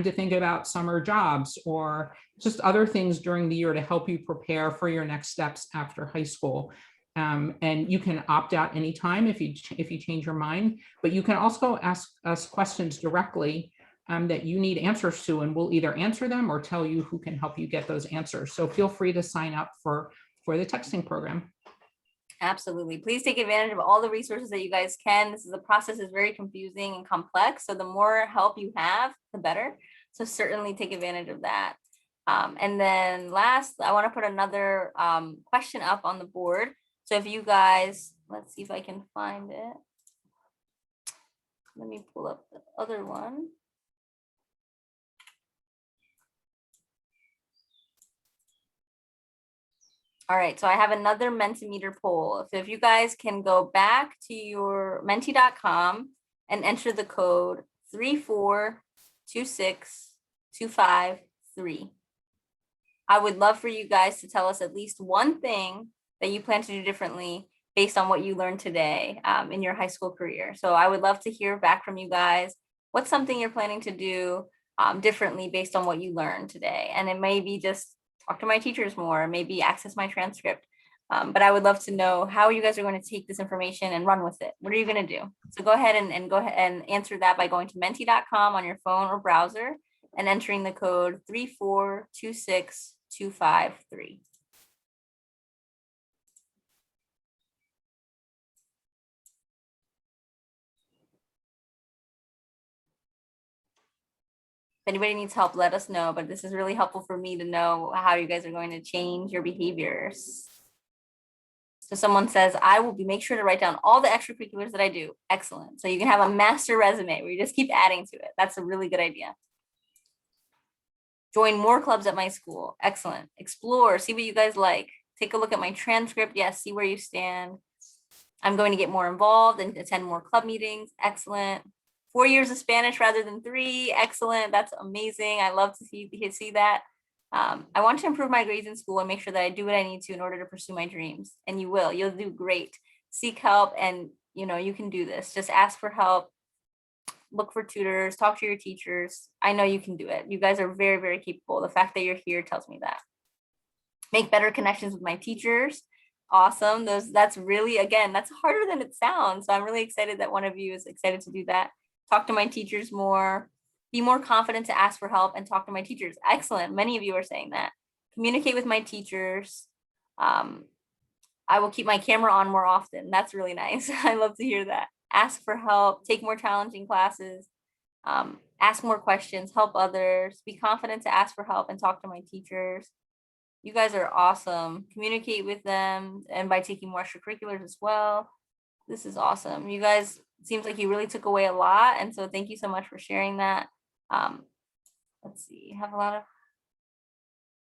to think about summer jobs, or just other things during the year to help you prepare for your next steps after high school. And you can opt out anytime if you change your mind, but you can also ask us questions directly that you need answers to, and we'll either answer them or tell you who can help you get those answers. So feel free to sign up for the texting program. Absolutely. Please take advantage of all the resources that you guys can. The process is very confusing and complex. So the more help you have, the better. So certainly take advantage of that. And then last, I want to put another question up on the board. So if you guys, let's see if I can find it. Let me pull up the other one. All right, so I have another Mentimeter poll. So if you guys can go back to your menti.com and enter the code 3426253. I would love for you guys to tell us at least one thing that you plan to do differently based on what you learned today in your high school career. So I would love to hear back from you guys. What's something you're planning to do differently based on what you learned today? And it may be just talk to my teachers more, maybe access my transcript. But I would love to know how you guys are going to take this information and run with it. What are you going to do? So go ahead and go ahead and answer that by going to menti.com on your phone or browser and entering the code 3426253. If anybody needs help, let us know, but this is really helpful for me to know how you guys are going to change your behaviors. So someone says, I will make sure to write down all the extracurriculars that I do. Excellent. So you can have a master resume where you just keep adding to it. That's a really good idea. Join more clubs at my school. Excellent. Explore, see what you guys like. Take a look at my transcript. Yes, see where you stand. I'm going to get more involved and attend more club meetings. Excellent. 4 years of Spanish rather than 3. Excellent. That's amazing. I love to see that. I want to improve my grades in school and make sure that I do what I need to in order to pursue my dreams. And you will. You'll do great. Seek help, and you can do this. Just ask for help. Look for tutors. Talk to your teachers. I know you can do it. You guys are very, very capable. The fact that you're here tells me that. Make better connections with my teachers. Awesome. That's really, again, that's harder than it sounds. So I'm really excited that one of you is excited to do that. Talk to my teachers more. Be more confident to ask for help and talk to my teachers. Excellent. Many of you are saying that. Communicate with my teachers. I will keep my camera on more often. That's really nice. I love to hear that. Ask for help. Take more challenging classes. Ask more questions. Help others. Be confident to ask for help and talk to my teachers. You guys are awesome. Communicate with them, and by taking more extracurriculars as well. This is awesome. You guys, seems like you really took away a lot. And so thank you so much for sharing that. Let's see, have a lot of,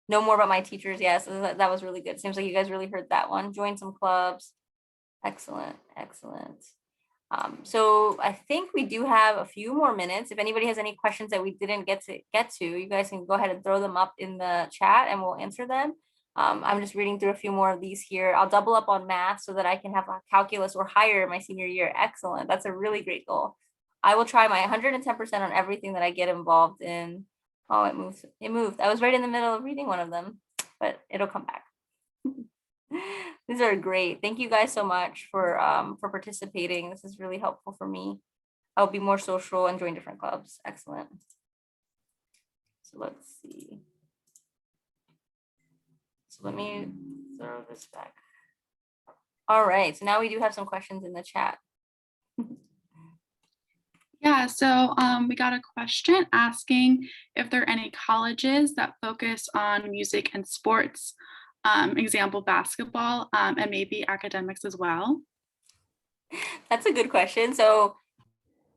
know more about my teachers. Yes, that was really good. Seems like you guys really heard that one. Join some clubs. Excellent, excellent. So I think we do have a few more minutes. If anybody has any questions that we didn't get to, you guys can go ahead and throw them up in the chat and we'll answer them. I'm just reading through a few more of these here. I'll double up on math so that I can have a calculus or higher my senior year. Excellent. That's a really great goal. I will try my 110% on everything that I get involved in. Oh, it moved. It moved. I was right in the middle of reading one of them, but it'll come back. These are great. Thank you guys so much for participating. This is really helpful for me. I'll be more social and join different clubs. Excellent. So let's see. So let me throw this back. All right. So now we do have some questions in the chat. Yeah, so we got a question asking if there are any colleges that focus on music and sports, example basketball, and maybe academics as well. That's a good question. So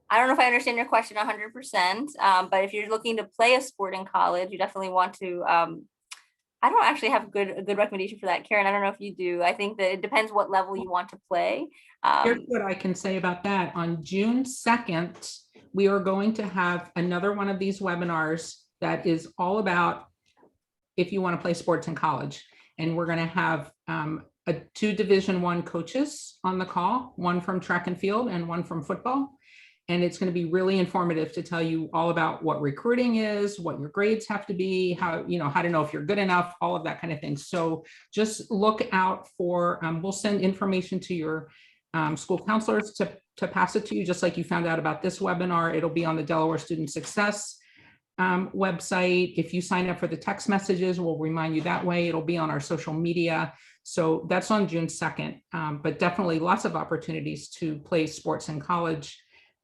I don't know if I understand your question 100%, but if you're looking to play a sport in college, you definitely want to, I don't actually have a good recommendation for that. Karen, I don't know if you do. I think that it depends what level you want to play. Here's what I can say about that. On June 2nd, we are going to have another one of these webinars that is all about if you want to play sports in college. And we're going to have 2 Division I coaches on the call, one from track and field and one from football. And it's going to be really informative to tell you all about what recruiting is, what your grades have to be, how to know if you're good enough, all of that kind of thing. So just look out for, we'll send information to your school counselors to pass it to you, just like you found out about this webinar. It'll be on the Delaware Student Success website. If you sign up for the text messages, we'll remind you that way. It'll be on our social media. So that's on June 2nd, but definitely lots of opportunities to play sports in college.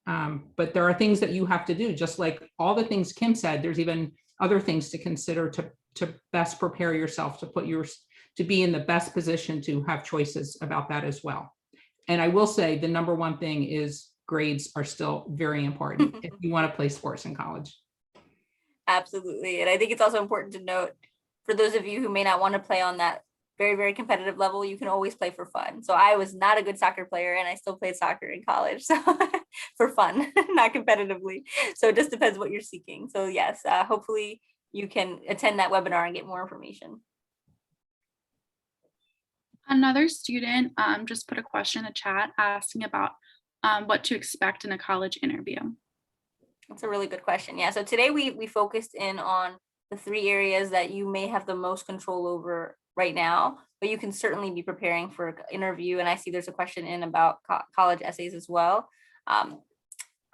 But there are things that you have to do, just like all the things Kim said. There's even other things to consider to best prepare yourself to be in the best position to have choices about that as well. And I will say the number one thing is grades are still very important if you want to play sports in college. Absolutely. And I think it's also important to note, for those of you who may not want to play on that very, very competitive level, you can always play for fun. So I was not a good soccer player and I still played soccer in college. So for fun, not competitively. So it just depends what you're seeking. So yes, hopefully you can attend that webinar and get more information. Another student just put a question in the chat asking about what to expect in a college interview. That's a really good question. Yeah. So today we focused in on the 3 areas that you may have the most control over right now, but you can certainly be preparing for an interview. And I see there's a question in about college essays as well.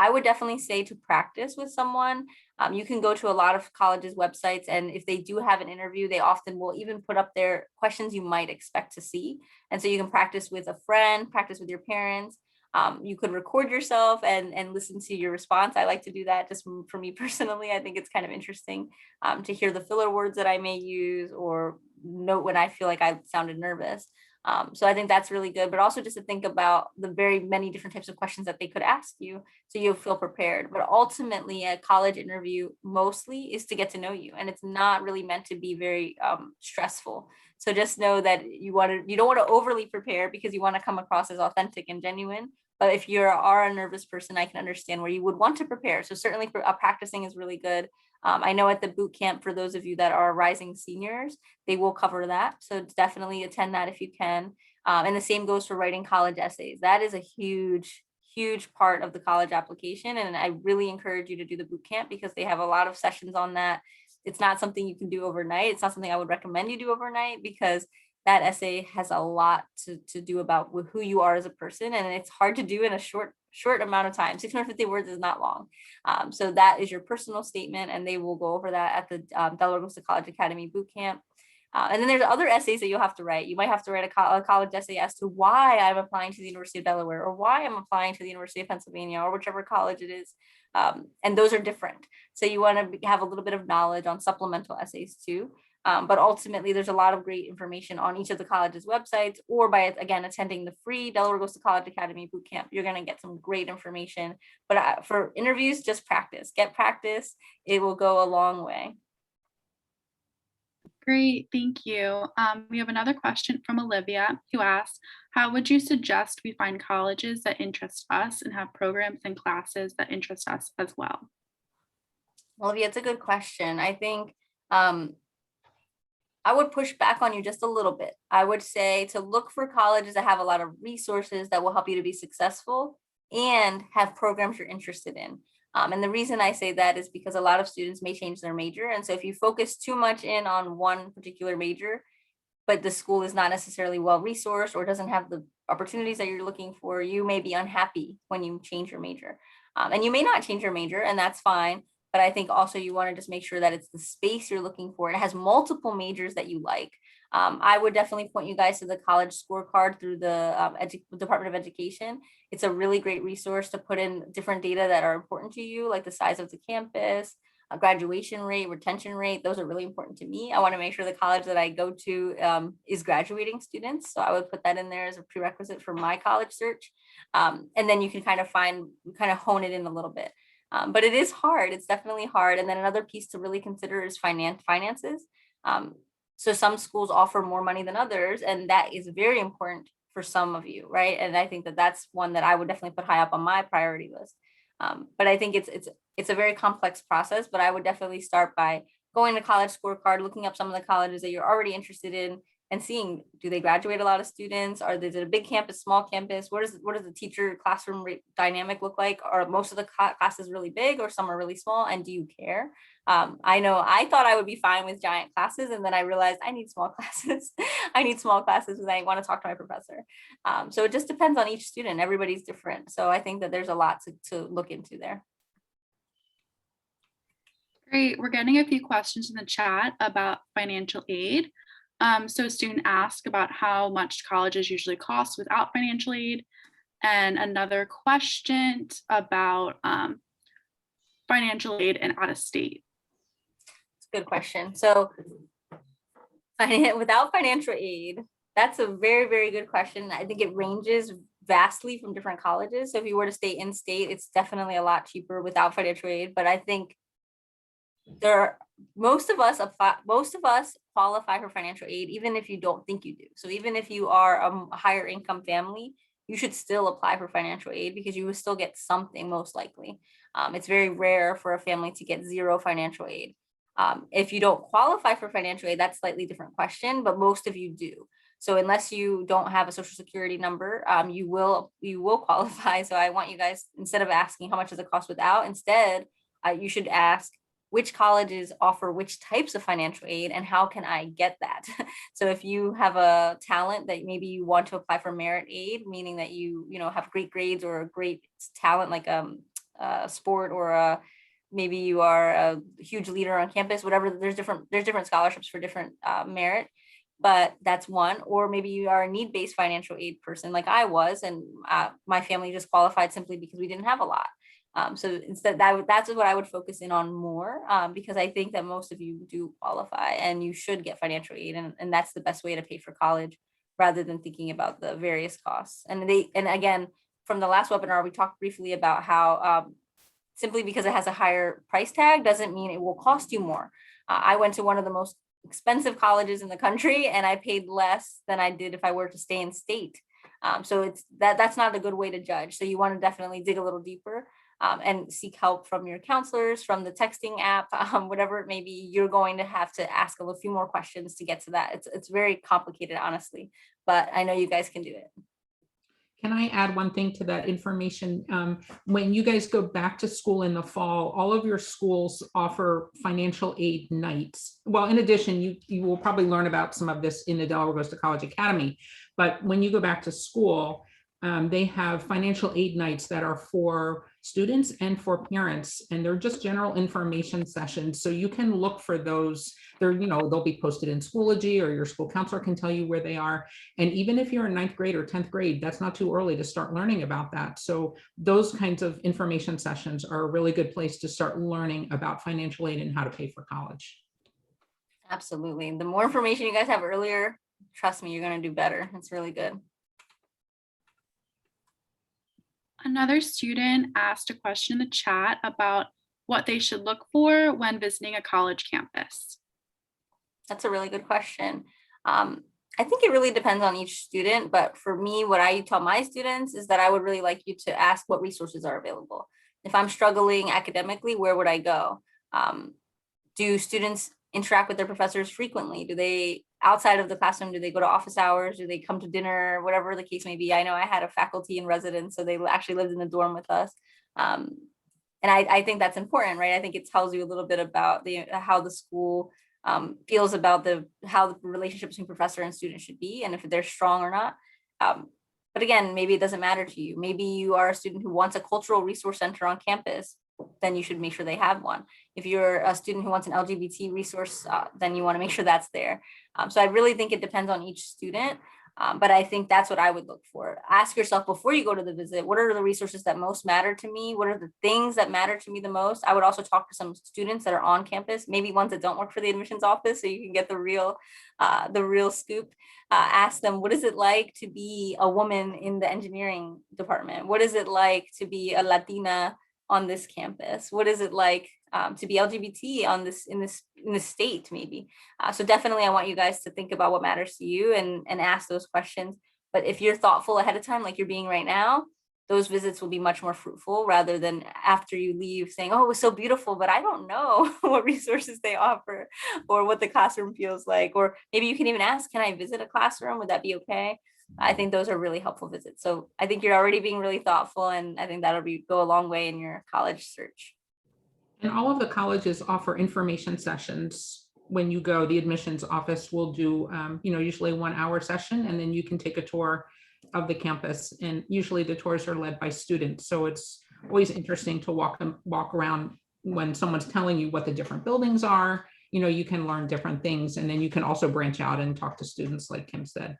I would definitely say to practice with someone. You can go to a lot of colleges' websites, and if they do have an interview, they often will even put up their questions you might expect to see. And so you can practice with a friend, practice with your parents. You could record yourself and listen to your response. I like to do that just for me personally. I think it's kind of interesting to hear the filler words that I may use or note when I feel like I sounded nervous. So I think that's really good, but also just to think about the very many different types of questions that they could ask you, so you'll feel prepared. But ultimately, a college interview mostly is to get to know you, and it's not really meant to be very stressful. So just know that you don't want to overly prepare because you want to come across as authentic and genuine. But if you are a nervous person, I can understand where you would want to prepare. So certainly practicing is really good. I know at the boot camp, for those of you that are rising seniors, they will cover that. So definitely attend that if you can. And the same goes for writing college essays. That is a huge part of the college application. And I really encourage you to do the boot camp because they have a lot of sessions on that. It's not something you can do overnight. It's not something I would recommend you do overnight because that essay has a lot to do about who you are as a person. And it's hard to do in a short amount of time. 650 words is not long. So that is your personal statement, and they will go over that at the Delaware College Academy boot camp. And then there's other essays that you'll have to write. You might have to write a college essay as to why I'm applying to the University of Delaware, or why I'm applying to the University of Pennsylvania, or whichever college it is. And those are different. So you want to have a little bit of knowledge on supplemental essays too. But ultimately, there's a lot of great information on each of the college's websites, or by, again, attending the free Delaware Goes to College Academy bootcamp. You're going to get some great information. But for interviews, just practice. Get practice. It will go a long way. Great, thank you. We have another question from Olivia, who asks, how would you suggest we find colleges that interest us and have programs and classes that interest us as well? Olivia, it's a good question. I think I would push back on you just a little bit. I would say to look for colleges that have a lot of resources that will help you to be successful and have programs you're interested in. And the reason I say that is because a lot of students may change their major. And so if you focus too much in on one particular major, but the school is not necessarily well resourced or doesn't have the opportunities that you're looking for, you may be unhappy when you change your major. And you may not change your major, and that's fine. But I think also you want to just make sure that it's the space you're looking for. It has multiple majors that you like. I would definitely point you guys to the college scorecard through the Department of Education. It's a really great resource to put in different data that are important to you, like the size of the campus, graduation rate, retention rate. Those are really important to me. I want to make sure the college that I go to is graduating students. So I would put that in there as a prerequisite for my college search. And then you can kind of hone it in a little bit. But it is hard. It's definitely hard. And then another piece to really consider is finances. So some schools offer more money than others, and that is very important for some of you, right? And I think that that's one that I would definitely put high up on my priority list. But I think it's a very complex process, but I would definitely start by going to college scorecard, looking up some of the colleges that you're already interested in, and seeing, do they graduate a lot of students? Is it a big campus, small campus? What does the teacher classroom dynamic look like? Are most of the classes really big, or some are really small? And do you care? I know I thought I would be fine with giant classes, and then I realized I need small classes. I need small classes because I want to talk to my professor. So it just depends on each student. Everybody's different. So I think that there's a lot to look into there. Great. We're getting a few questions in the chat about financial aid. So a student asked about how much colleges usually cost without financial aid. And another question about financial aid and out of state. It's a good question. So without financial aid, that's a very, very good question. I think it ranges vastly from different colleges. So if you were to stay in state, it's definitely a lot cheaper without financial aid. But I think most of us qualify for financial aid, even if you don't think you do. So even if you are a higher income family, you should still apply for financial aid because you will still get something, most likely. It's very rare for a family to get zero financial aid. If you don't qualify for financial aid, that's a slightly different question, but most of you do. So unless you don't have a social security number, you will qualify. So I want you guys, instead of asking how much does it cost without, instead you should ask, which colleges offer which types of financial aid and how can I get that? So if you have a talent that maybe you want to apply for merit aid, meaning that you have great grades or a great talent like a sport, or maybe you are a huge leader on campus, whatever, there's different scholarships for different merit, but that's one. Or maybe you are a need-based financial aid person like I was, and my family just qualified simply because we didn't have a lot. So instead, that's what I would focus in on more, because I think that most of you do qualify and you should get financial aid, and that's the best way to pay for college. rather than thinking about the various costs. And again, from the last webinar, we talked briefly about how simply because it has a higher price tag doesn't mean it will cost you more. I went to one of the most expensive colleges in the country, and I paid less than I did if I were to stay in state. So that's not a good way to judge. So you want to definitely dig a little deeper and seek help from your counselors, from the texting app, whatever it may be. You're going to have to ask a few more questions to get to that. It's very complicated, honestly, but I know you guys can do it. Can I add one thing to that information? When you guys go back to school in the fall, all of your schools offer financial aid nights. Well, in addition, you will probably learn about some of this in the Delaware Goes to College Academy. But when you go back to school, they have financial aid nights that are for students and for parents, and they're just general information sessions. So you can look for those. They'll be posted in Schoology, or your school counselor can tell you where they are. And even if you're in 9th grade or 10th grade, that's not too early to start learning about that. So those kinds of information sessions are a really good place to start learning about financial aid and how to pay for college. Absolutely. The more information you guys have earlier, trust me, you're going to do better. It's really good. Another student asked a question in the chat about what they should look for when visiting a college campus. That's a really good question. I think it really depends on each student, but for me, what I tell my students is that I would really like you to ask what resources are available. If I'm struggling academically, where would I go? Do students interact with their professors frequently? Do they, outside of the classroom, do they go to office hours? Do they come to dinner? Whatever the case may be. I know I had a faculty in residence, so they actually lived in the dorm with us. And I think that's important, right? I think it tells you a little bit about how the school feels about how the relationship between professor and student should be, and if they're strong or not. But again, maybe it doesn't matter to you. Maybe you are a student who wants a cultural resource center on campus, then you should make sure they have one. If you're a student who wants an LGBT resource, then you want to make sure that's there. So I really think it depends on each student. But I think that's what I would look for. Ask yourself before you go to the visit, what are the resources that most matter to me? What are the things that matter to me the most? I would also talk to some students that are on campus, maybe ones that don't work for the admissions office, so you can get the real scoop. Ask them, what is it like to be a woman in the engineering department? What is it like to be a Latina on this campus? What is it like to be LGBT in this state, maybe? So definitely I want you guys to think about what matters to you and ask those questions. But if you're thoughtful ahead of time, like you're being right now, those visits will be much more fruitful rather than after you leave saying, oh, it was so beautiful, but I don't know what resources they offer or what the classroom feels like. Or maybe you can even ask, can I visit a classroom? Would that be okay? I think those are really helpful visits. So I think you're already being really thoughtful, and I think that'll go a long way in your college search. And all of the colleges offer information sessions. When you go, the admissions office will do, usually 1 hour session, and then you can take a tour of the campus. And usually the tours are led by students. So it's always interesting to walk around when someone's telling you what the different buildings are. You can learn different things, and then you can also branch out and talk to students, like Kim said.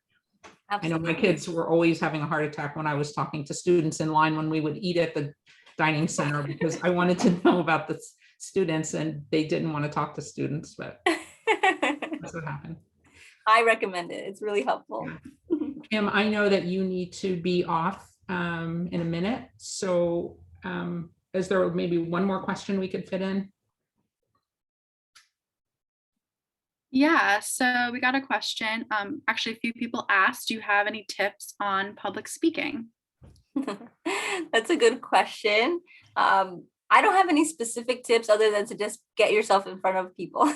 Absolutely. I know my kids were always having a heart attack when I was talking to students in line when we would eat at the dining center, because I wanted to know about the students and they didn't want to talk to students, but that's what happened. I recommend it. It's really helpful. Yeah. Kim, I know that you need to be off in a minute. So is there maybe one more question we could fit in? Yeah, so we got a question. Actually, a few people asked, do you have any tips on public speaking? That's a good question. I don't have any specific tips other than to just get yourself in front of people.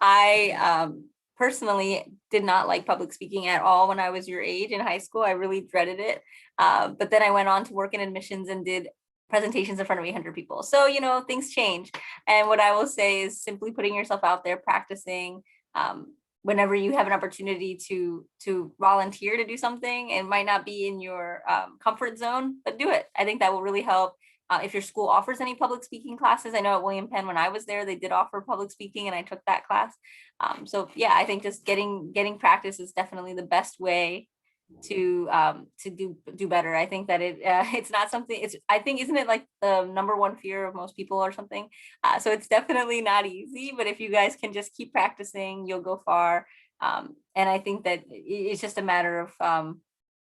I personally did not like public speaking at all when I was your age in high school. I really dreaded it. But then I went on to work in admissions and did presentations in front of 800 people. So, things change. And what I will say is simply putting yourself out there, practicing. Whenever you have an opportunity to volunteer to do something, it might not be in your comfort zone, but do it. I think that will really help. If your school offers any public speaking classes, I know at William Penn, when I was there, they did offer public speaking and I took that class. So yeah, I think just getting practice is definitely the best way to do better. I think that it's not something, I think, isn't it like the number one fear of most people or something? So it's definitely not easy, but if you guys can just keep practicing, you'll go far. And I think that it's just a matter of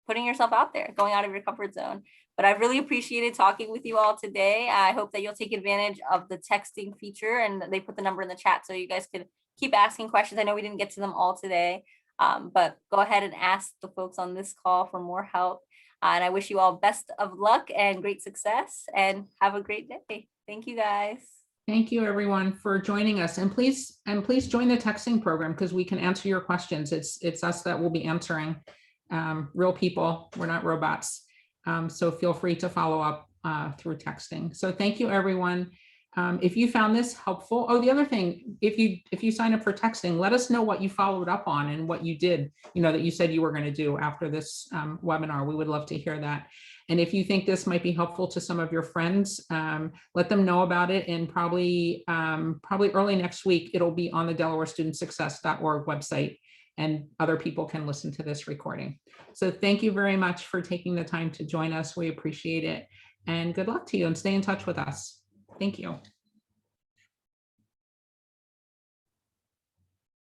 putting yourself out there, going out of your comfort zone. But I've really appreciated talking with you all today. I hope that you'll take advantage of the texting feature, and they put the number in the chat so you guys can keep asking questions. I know we didn't get to them all today, but go ahead and ask the folks on this call for more help. And I wish you all best of luck and great success, and have a great day. Thank you, guys. Thank you, everyone, for joining us. And please join the texting program, because we can answer your questions. It's us that will be answering, real people. We're not robots. So feel free to follow up through texting. So thank you, everyone. If you found this helpful, oh, the other thing, if you sign up for texting, let us know what you followed up on and what you did, that you said you were going to do after this webinar. We would love to hear that. And if you think this might be helpful to some of your friends, let them know about it. And probably early next week, it'll be on the DelawareStudentSuccess.org website, and other people can listen to this recording. So thank you very much for taking the time to join us. We appreciate it. And good luck to you, and stay in touch with us. Thank you.